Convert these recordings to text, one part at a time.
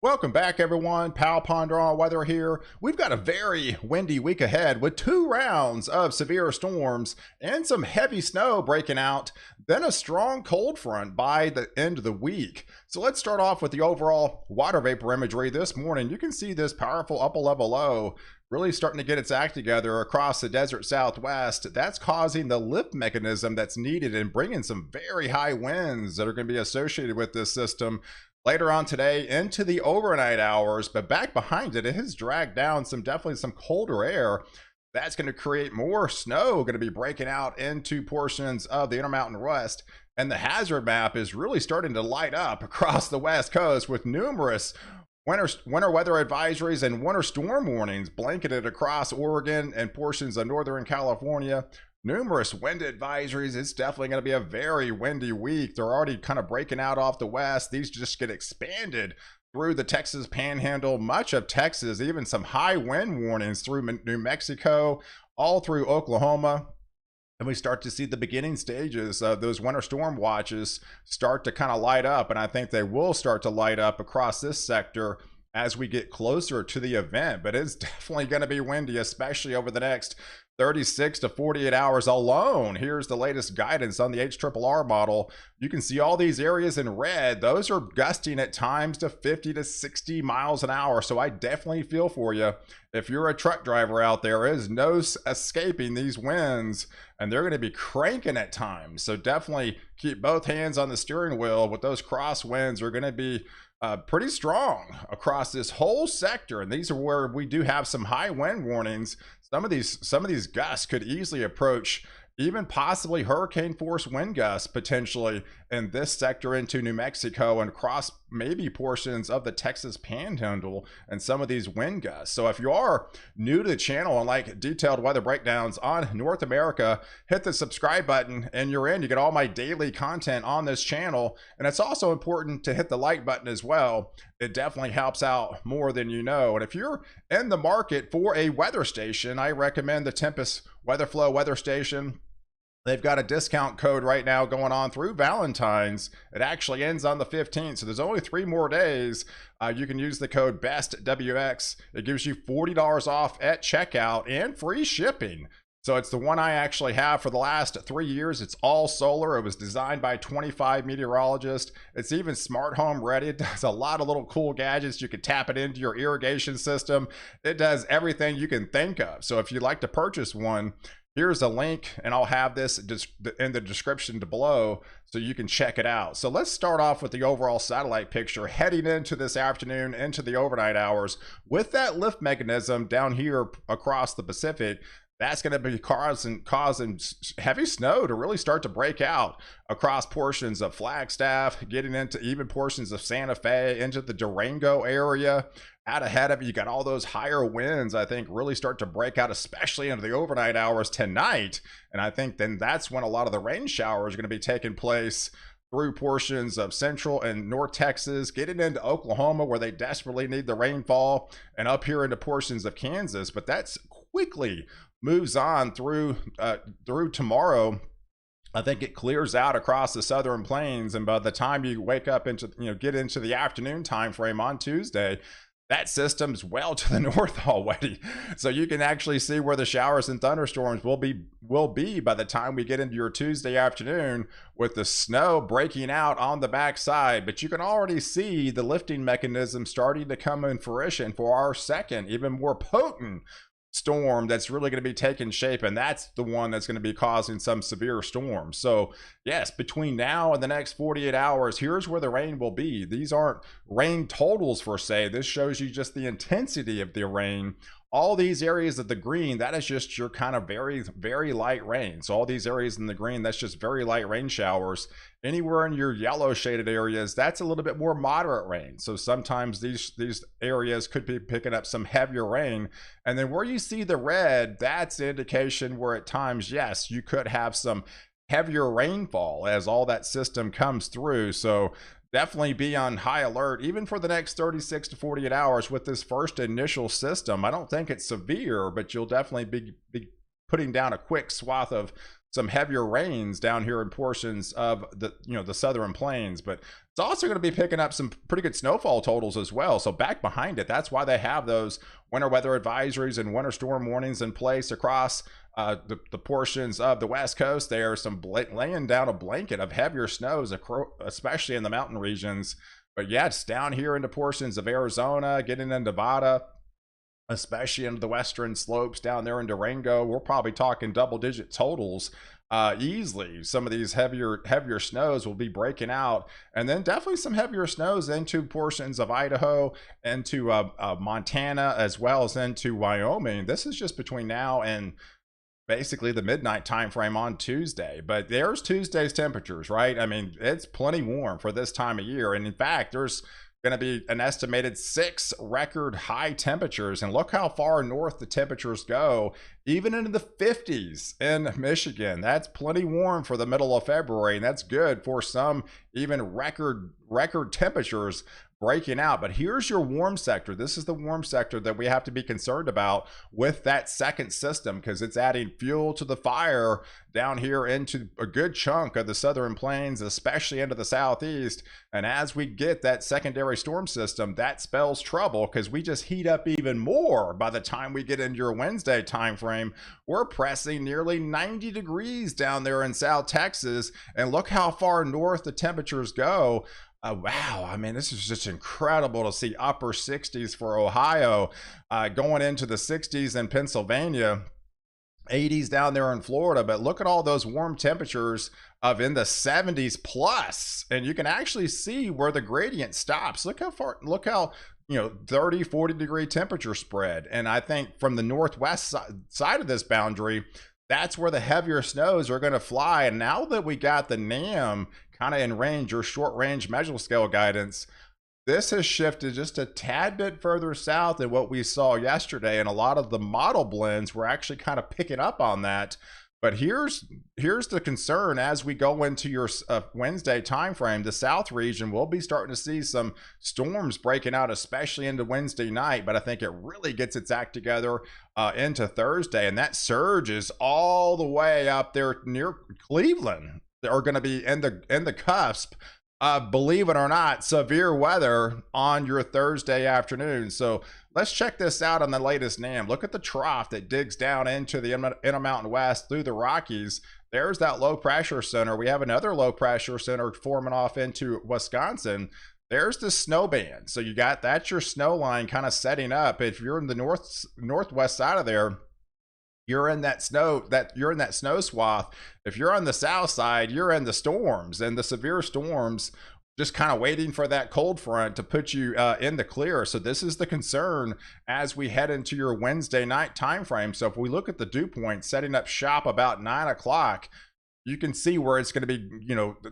Welcome back, everyone. POW Ponder Ultra Weather here. We've got a very windy week ahead with 2 rounds of severe storms and some heavy snow breaking out, then a strong cold front by the end of the week. So let's start off with the overall water vapor imagery this morning. You can see this powerful upper level low really starting to get its act together across the desert southwest. That's causing the lift mechanism that's needed and bringing some very high winds that are going to be associated with this system later on today into the overnight hours. But back behind it, it has dragged down definitely some colder air. That's going to create more snow going to be breaking out into portions of the Intermountain West. And the hazard map is really starting to light up across the West Coast with numerous winter weather advisories and winter storm warnings blanketed across Oregon and portions of Northern California. Numerous wind advisories. It's definitely going to be a very windy week. They're already kind of breaking out off the west. These just get expanded through the Texas Panhandle, much of Texas, even some high wind warnings through New Mexico, all through Oklahoma. And we start to see the beginning stages of those winter storm watches start to kind of light up. And I think they will start to light up across this sector as we get closer to the event. But it's definitely going to be windy, especially over the next 36 to 48 hours alone. Here's the latest guidance on the HRRR model. You can see all these areas in red. Those are gusting at times to 50 to 60 miles an hour. So I definitely feel for you. If you're a truck driver out there, is no escaping these winds, and they're going to be cranking at times. So definitely keep both hands on the steering wheel. With those cross winds are going to be pretty strong across this whole sector, and these are where we do have some high wind warnings. Some of these gusts could easily approach even possibly hurricane force wind gusts potentially in this sector into New Mexico and across maybe portions of the Texas Panhandle and some of these wind gusts. So if you are new to the channel and like detailed weather breakdowns on North America, hit the subscribe button and you're in. You get all my daily content on this channel. And it's also important to hit the like button as well. It definitely helps out more than you know. And if you're in the market for a weather station, I recommend the Tempest Weatherflow weather station. They've got a discount code right now going on through Valentine's. It actually ends on the 15th, so there's only 3 more days. You can use the code BESTWX. It gives you $40 off at checkout and free shipping. So it's the one I actually have for the last 3 years. It's all solar. It was designed by 25 meteorologists. It's even smart home ready. It does a lot of little cool gadgets. You can tap it into your irrigation system. It does everything you can think of. So if you'd like to purchase one, here's a link, and I'll have this in the description below so you can check it out. So let's start off with the overall satellite picture heading into this afternoon, into the overnight hours. With that lift mechanism down here across the Pacific, that's going to be causing heavy snow to really start to break out across portions of Flagstaff, getting into even portions of Santa Fe, into the Durango area. Out ahead of you, got all those higher winds, I think, really start to break out, especially into the overnight hours tonight. And I think then that's when a lot of the rain showers are going to be taking place through portions of central and north Texas, getting into Oklahoma where they desperately need the rainfall, and up here into portions of Kansas. But that's quickly moves on through tomorrow. I think it clears out across the southern plains, and by the time you wake up into get into the afternoon time frame on Tuesday, that system's well to the north already. So you can actually see where the showers and thunderstorms will be by the time we get into your Tuesday afternoon, with the snow breaking out on the backside. But you can already see the lifting mechanism starting to come in fruition for our second, even more potent storm that's really going to be taking shape, and that's the one that's going to be causing some severe storms. So yes, between now and the next 48 hours, here's where the rain will be. These aren't rain totals per se. This shows you just the intensity of the rain. All these areas of the green, that is just your kind of very, very light rain. So all these areas in the green, that's just very light rain showers. Anywhere in your yellow shaded areas, that's a little bit more moderate rain. So sometimes these areas could be picking up some heavier rain. And then where you see the red, that's the indication where at times, yes, you could have some heavier rainfall as all that system comes through. So definitely be on high alert, even for the next 36 to 48 hours with this first initial system. I don't think it's severe, but you'll definitely be putting down a quick swath of some heavier rains down here in portions of the the southern plains. But it's also going to be picking up some pretty good snowfall totals as well. So back behind it, that's why they have those winter weather advisories and winter storm warnings in place across the portions of the West Coast. There are some laying down a blanket of heavier snows, especially in the mountain regions. But yeah, it's down here into portions of Arizona, getting into Nevada, especially into the western slopes down there in Durango. We're probably talking double-digit totals easily. Some of these heavier snows will be breaking out, and then definitely some heavier snows into portions of Idaho, into Montana, as well as into Wyoming. This is just between now and basically the midnight time frame on Tuesday. But there's Tuesday's temperatures, right? I mean, it's plenty warm for this time of year. And in fact, there's going to be an estimated 6 record high temperatures. And look how far north the temperatures go, even into the 50s in Michigan. That's plenty warm for the middle of February, and that's good for some even record temperatures breaking out. But here's your warm sector. This is the warm sector that we have to be concerned about with that second system, because it's adding fuel to the fire down here into a good chunk of the southern plains, especially into the southeast. And as we get that secondary storm system, that spells trouble, because we just heat up even more by the time we get into your Wednesday time frame. We're pressing nearly 90 degrees down there in South Texas, and look how far north the temperatures go. Wow, I mean, this is just incredible to see upper 60s for Ohio, going into the 60s in Pennsylvania, 80s down there in Florida. But look at all those warm temperatures of in the 70s plus, and you can actually see where the gradient stops. Look how 30, 40 degree temperature spread. And I think from the northwest side of this boundary, that's where the heavier snows are going to fly. And now that we got the NAM kind of in range, or short range measure scale guidance, this has shifted just a tad bit further south than what we saw yesterday. And a lot of the model blends were actually kind of picking up on that. But here's the concern as we go into your Wednesday timeframe. The South region will be starting to see some storms breaking out, especially into Wednesday night. But I think it really gets its act together into Thursday, and that surge is all the way up there near Cleveland. They are going to be in the cusp of, believe it or not, severe weather on your Thursday afternoon. So let's check this out on the latest NAM. Look at the trough that digs down into the Intermountain West through the Rockies. There's that low pressure center. We have another low pressure center forming off into Wisconsin. There's the snow band. So that's your snow line kind of setting up. If you're in the northwest side of there, you're in that snow swath. If you're on the south side, you're in the storms, and the severe storms just kind of waiting for that cold front to put you in the clear. So this is the concern as we head into your Wednesday night time frame. So if we look at the dew point setting up shop about 9 o'clock, you can see where it's going to be,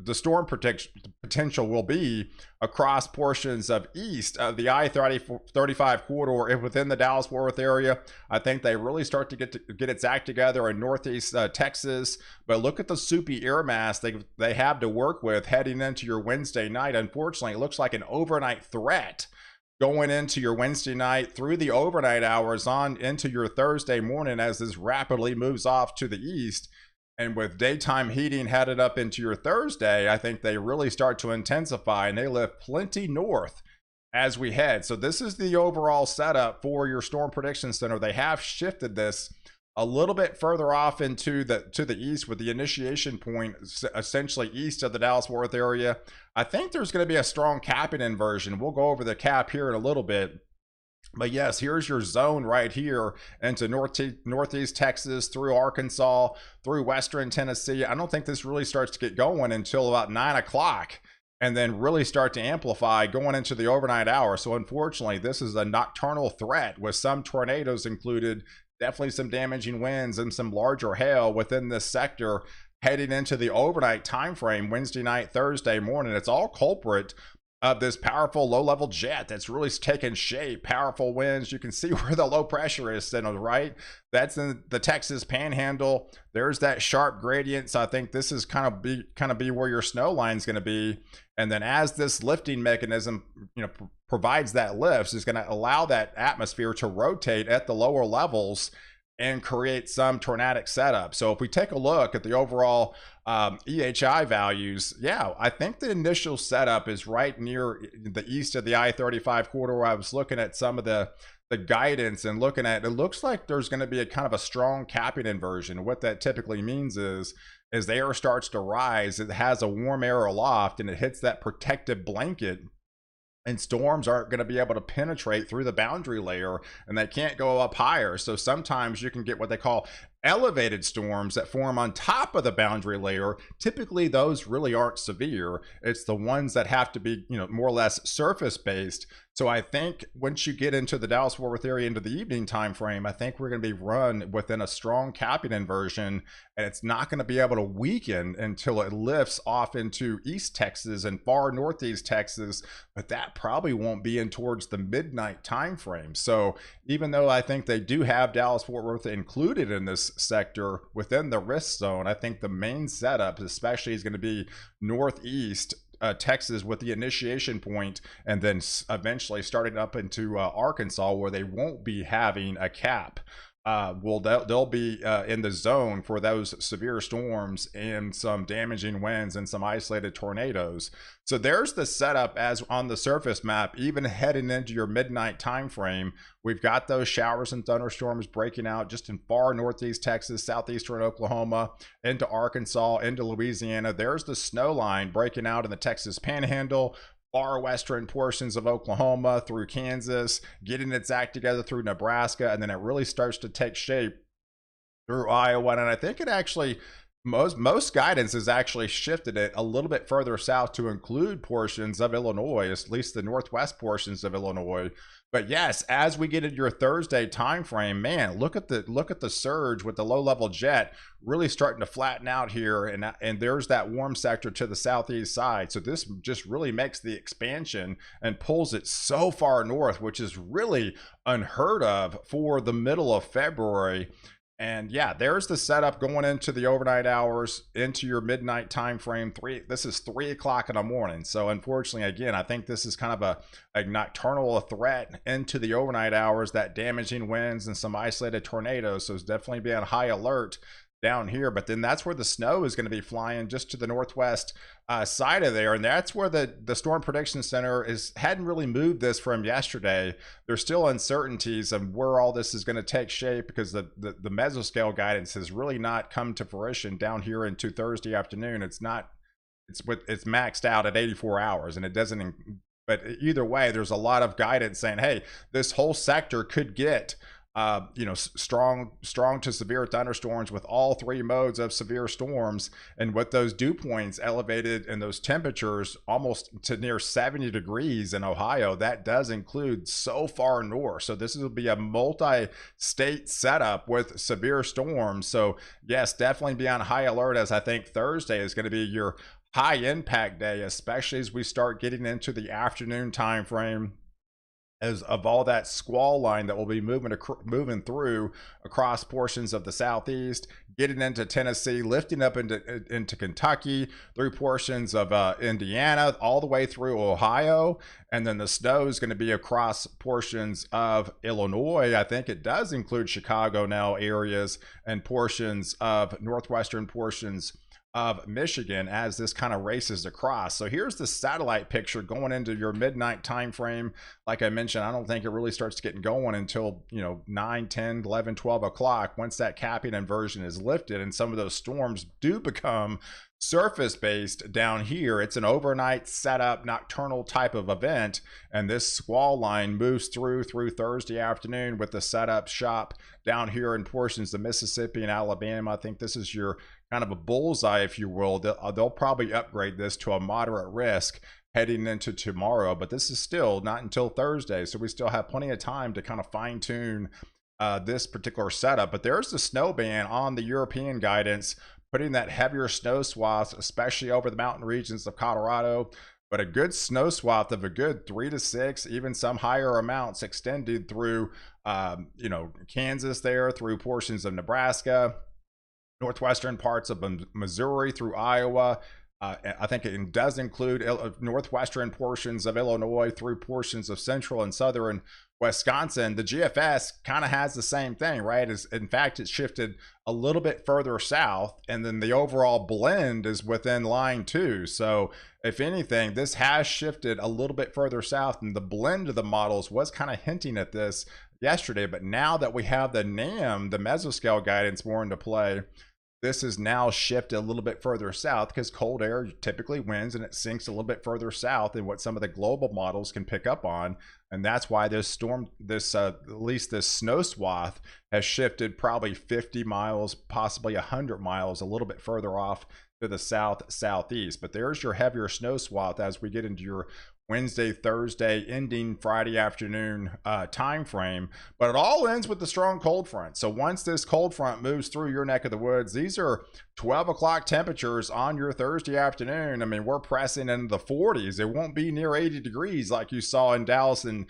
the storm potential will be across portions of east of the I-35 corridor within the Dallas-Fort Worth area. I think they really start to get its act together in northeast Texas. But look at the soupy air mass they have to work with heading into your Wednesday night. Unfortunately, it looks like an overnight threat going into your Wednesday night through the overnight hours on into your Thursday morning as this rapidly moves off to the east. And with daytime heating headed up into your Thursday, I think they really start to intensify, and they lift plenty north as we head. So this is the overall setup for your Storm Prediction Center. They have shifted this a little bit further off to the east, with the initiation point essentially east of the Dallas-Fort Worth area. I think there's going to be a strong capping inversion. We'll go over the cap here in a little bit. But yes, here's your zone right here into northeast Texas, through Arkansas, through western Tennessee. I don't think this really starts to get going until about 9 o'clock, and then really start to amplify going into the overnight hour. So unfortunately, this is a nocturnal threat with some tornadoes included, definitely some damaging winds and some larger hail within this sector heading into the overnight time frame, Wednesday night, Thursday morning. It's all culprit of this powerful low-level jet that's really taken shape. Powerful winds. You can see where the low pressure is sitting, right? That's in the Texas Panhandle. There's that sharp gradient. So I think this is kind of be where your snow line is going to be. And then as this lifting mechanism, provides that lift, is going to allow that atmosphere to rotate at the lower levels. and create some tornadic setup. So if we take a look at the overall EHI values, yeah, I think the initial setup is right near the east of the I-35 corridor. I was looking at some of the guidance and looking at it, looks like there's going to be a kind of a strong capping inversion. What that typically means is as the air starts to rise, it has a warm air aloft and it hits that protective blanket, and storms aren't going to be able to penetrate through the boundary layer, and they can't go up higher. So sometimes you can get what they call elevated storms that form on top of the boundary layer. Typically those really aren't severe. It's the ones that have to be, more or less surface based. So I think once you get into the Dallas-Fort Worth area into the evening time frame, I think we're going to be run within a strong capping inversion, and it's not going to be able to weaken until it lifts off into East Texas and far Northeast Texas, but that probably won't be in towards the midnight time frame. So even though I think they do have Dallas-Fort Worth included in this sector within the risk zone, I think the main setup especially is going to be Northeast Texas with the initiation point, and then eventually starting up into Arkansas, where they won't be having a cap. They'll be in the zone for those severe storms and some damaging winds and some isolated tornadoes. So there's the setup as on the surface map. Even heading into your midnight time frame, we've got those showers and thunderstorms breaking out just in far northeast Texas, southeastern Oklahoma, into Arkansas, into Louisiana. There's the snow line breaking out in the Texas Panhandle, far western portions of Oklahoma, through Kansas, getting its act together through Nebraska, and then it really starts to take shape through Iowa. And I think it actually, most guidance has actually shifted it a little bit further south to include portions of Illinois, at least the northwest portions of Illinois. But yes, as we get into your Thursday time frame, man, look at the surge with the low level jet really starting to flatten out here, and there's that warm sector to the southeast side. So this just really makes the expansion and pulls it so far north, which is really unheard of for the middle of February. And yeah, there's the setup going into the overnight hours, into your midnight time frame. This is 3 o'clock in the morning. So unfortunately, again, I think this is kind of a nocturnal threat into the overnight hours, that damaging winds and some isolated tornadoes. So it's definitely be on high alert down here. But then that's where the snow is going to be flying, just to the northwest side of there, and that's where the Storm Prediction Center hadn't really moved this from yesterday. There's still uncertainties of where all this is going to take shape, because the mesoscale guidance has really not come to fruition down here into Thursday afternoon. It's maxed out at 84 hours, and it doesn't. But either way, there's a lot of guidance saying, hey, this whole sector could get strong to severe thunderstorms with all three modes of severe storms. And with those dew points elevated and those temperatures almost to near 70 degrees in Ohio, that does include so far north. So this will be a multi-state setup with severe storms. So yes, definitely be on high alert, as I think Thursday is going to be your high impact day, especially as we start getting into the afternoon time frame, as of all that squall line that will be moving through across portions of the southeast, getting into Tennessee, lifting up into Kentucky, through portions of Indiana, all the way through Ohio. And then the snow is going to be across portions of Illinois. I think it does include Chicago now areas, and portions of northwestern portions of Michigan, as this kind of races across. So here's the satellite picture going into your midnight time frame. Like I mentioned, I don't think it really starts getting going until 9, 10, 11, 12 o'clock, once that capping inversion is lifted and some of those storms do become surface based down here. It's an overnight setup, nocturnal type of event, and this squall line moves through Thursday afternoon with the setup shop down here in portions of Mississippi and Alabama. I think this is your kind of a bullseye, if you will. They'll probably upgrade this to a moderate risk heading into tomorrow, but this is still not until Thursday, so we still have plenty of time to kind of fine tune this particular setup. But there's the snow band on the European guidance, putting that heavier snow swath, especially over the mountain regions of Colorado. But a good snow swath of a good 3 to 6, even some higher amounts extended through, Kansas there, through portions of Nebraska, northwestern parts of Missouri, through Iowa. I think it does include northwestern portions of Illinois, through portions of central and southern Wisconsin, the GFS kind of has the same thing, right? In fact, it shifted a little bit further south, and then the overall blend is within line 2. So if anything, this has shifted a little bit further south, and the blend of the models was kind of hinting at this yesterday. But now that we have the NAM, the mesoscale guidance, more into play, this is now shifted a little bit further south because cold air typically wins and it sinks a little bit further south than what some of the global models can pick up on. And that's why this storm, at least this snow swath, has shifted probably 50 miles, possibly 100 miles, a little bit further off to the southeast. But there's your heavier snow swath as we get into your Wednesday, Thursday, ending Friday afternoon time frame. But it all ends with the strong cold front. So once this cold front moves through your neck of the woods, these are 12 o'clock temperatures on your Thursday afternoon. I mean, we're pressing into the 40s. It won't be near 80 degrees like you saw in Dallas and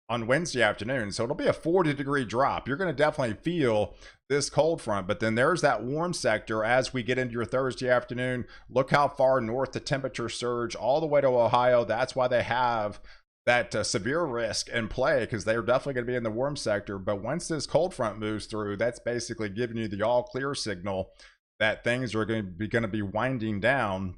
on Wednesday afternoon. So it'll be a 40-degree drop. You're going to definitely feel this cold front, but then there's that warm sector as we get into your Thursday afternoon. Look how far north the temperature surge all the way to Ohio. That's why they have that severe risk in play, because they're definitely going to be in the warm sector. But once this cold front moves through, that's basically giving you the all clear signal that things are going to be winding down.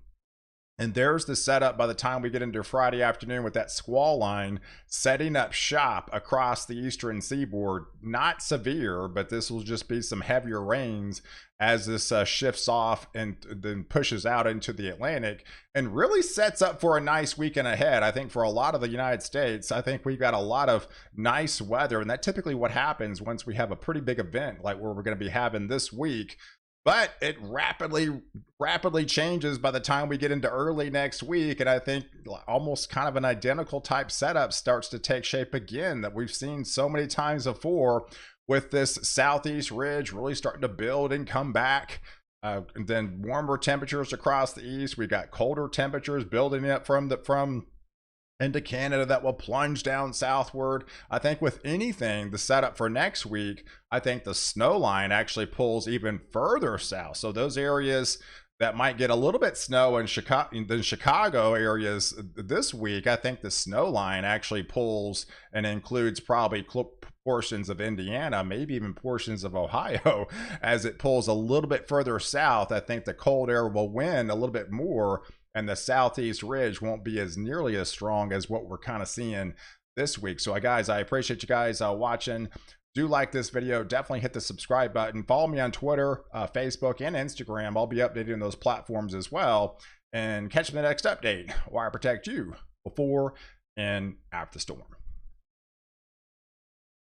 And there's the setup by the time we get into Friday afternoon with that squall line setting up shop across the eastern seaboard. Not severe, but this will just be some heavier rains as this shifts off and then pushes out into the Atlantic and really sets up for a nice weekend ahead. I think for a lot of the United States, I think we've got a lot of nice weather, and that's typically what happens once we have a pretty big event like what we're going to be having this week. But it rapidly changes by the time we get into early next week. And I think almost kind of an identical type setup starts to take shape again that we've seen so many times before, with this southeast ridge really starting to build and come back. And then warmer temperatures across the east. We've got colder temperatures building up from into Canada that will plunge down southward. I think with anything, the setup for next week, I think the snow line actually pulls even further south. So those areas that might get a little bit snow in Chicago areas this week, I think the snow line actually pulls and includes probably portions of Indiana, maybe even portions of Ohio. As it pulls a little bit further south, I think the cold air will win a little bit more, and the southeast ridge won't be as nearly as strong as what we're kind of seeing this week. So guys, I appreciate you guys watching. Do like this video, definitely hit the subscribe button. Follow me on Twitter, Facebook, and Instagram. I'll be updating those platforms as well. And catch me in the next update where I protect you before and after the storm.